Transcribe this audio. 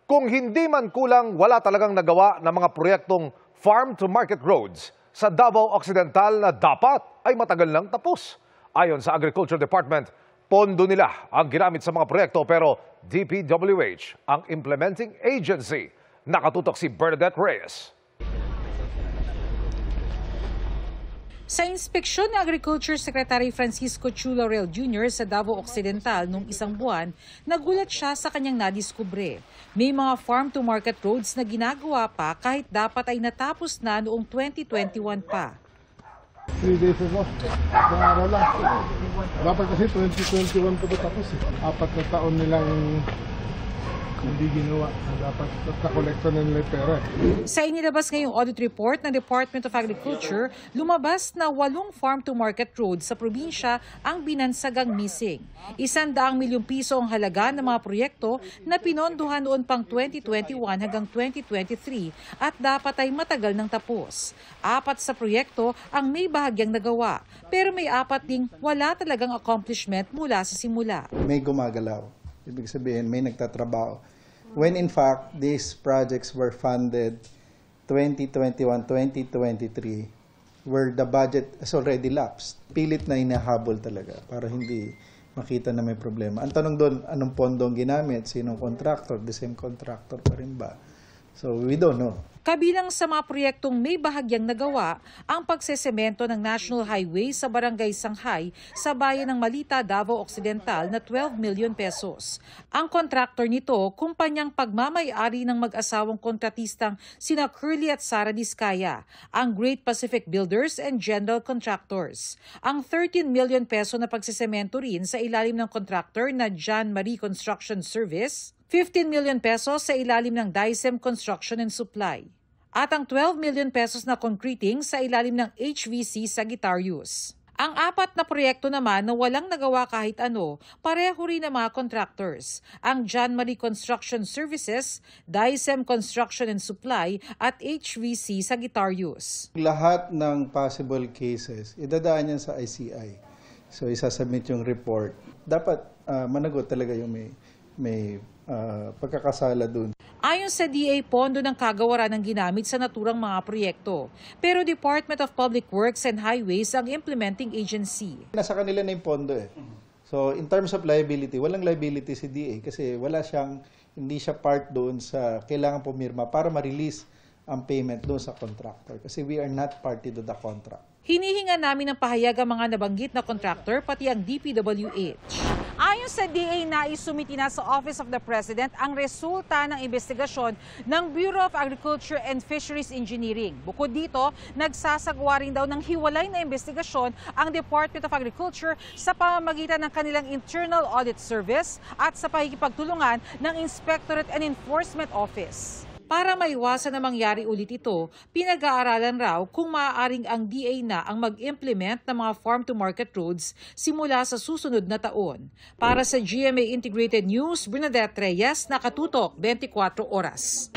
Kung hindi man kulang, wala talagang nagawa ng mga proyektong farm-to-market roads sa Davao Occidental na dapat ay matagal nang tapos. Ayon sa Agriculture Department, pondo nila ang ginamit sa mga proyekto pero DPWH ang implementing agency. Nakatutok si Bernadette Reyes. Sa inspeksyon ng Agriculture Secretary Francisco Chu Laurel Jr. sa Davao Occidental noong isang buwan, nagulat siya sa kanyang nadiskubre. May mga farm-to-market roads na ginagawa pa kahit dapat ay natapos na noong 2021 pa. 3 days ago, isang araw lang. Dapat kasi 2021 pa tapos eh. 4 na taon nilang hindi ginawa. Dapat nakolekta na nila pera. Sa inilabas ngayong audit report ng Department of Agriculture, lumabas na 8 farm-to-market roads sa probinsya ang binansagang missing. 100 milyong piso ang halaga ng mga proyekto na pinondohan noon pang 2021 hanggang 2023 at dapat ay matagal nang tapos. 4 sa proyekto ang may bahagyang nagawa, pero may 4 ding wala talagang accomplishment mula sa simula. May gumagalaw. Ibig sabihin, may nagtatrabaho. When in fact, these projects were funded 2021, 2023, where the budget has already lapsed. Pilit na hinahabol talaga para hindi makita na may problema. Ang tanong doon, anong pondo ang ginamit? Sinong contractor? The same contractor pa rin ba? So we don't know. Kabilang sa mga proyektong may bahagyang nagawa ang pagsesemento ng National Highway sa Barangay Sanghay sa bayan ng Malita, Davao Occidental na 12 million pesos. Ang kontraktor nito, kumpanyang pagmamay-ari ng mag-asawang kontratistang sina Curly at Sara Diskaya, ang Great Pacific Builders and General Contractors. Ang 13 million peso na pagsesemento rin sa ilalim ng kontraktor na John Marie Construction Service, 15 million pesos sa ilalim ng Dicem Construction and Supply, at ang 12 million pesos na concreting sa ilalim ng HVC Sagittarius. Ang 4 na proyekto naman na walang nagawa kahit ano, pareho rin ng mga contractors, ang John Marie Construction Services, Dicem Construction and Supply at HVC Sagittarius. Lahat ng possible cases, idadaan yan sa ICI. So isasubmit yung report. Dapat managot talaga yung may pagkakasala dun. Ayon sa DA, pondo ng kagawaran ng ginamit sa naturang mga proyekto. Pero Department of Public Works and Highways ang implementing agency. Nasa kanila na yung pondo eh. So in terms of liability, walang liability si DA kasi hindi siya part doon sa kailangan pumirma para ma-release ang payment doon sa contractor. Kasi we are not party to the contract. Hinihinga namin ng pahayag ang mga nabanggit na contractor pati ang DPWH. Ayon sa DA, naisumiti na sa Office of the President ang resulta ng investigasyon ng Bureau of Agriculture and Fisheries Engineering. Bukod dito, nagsasagawa rin daw ng hiwalay na investigasyon ang Department of Agriculture sa pamamagitan ng kanilang Internal Audit Service at sa pakikipagtulungan ng Inspectorate and Enforcement Office. Para maiwasan na mangyari ulit ito, pinag-aaralan raw kung maaaring ang DA na ang mag-implement ng mga farm-to-market roads simula sa susunod na taon. Para sa GMA Integrated News, Bernadette Reyes, Nakatutok, 24 Oras.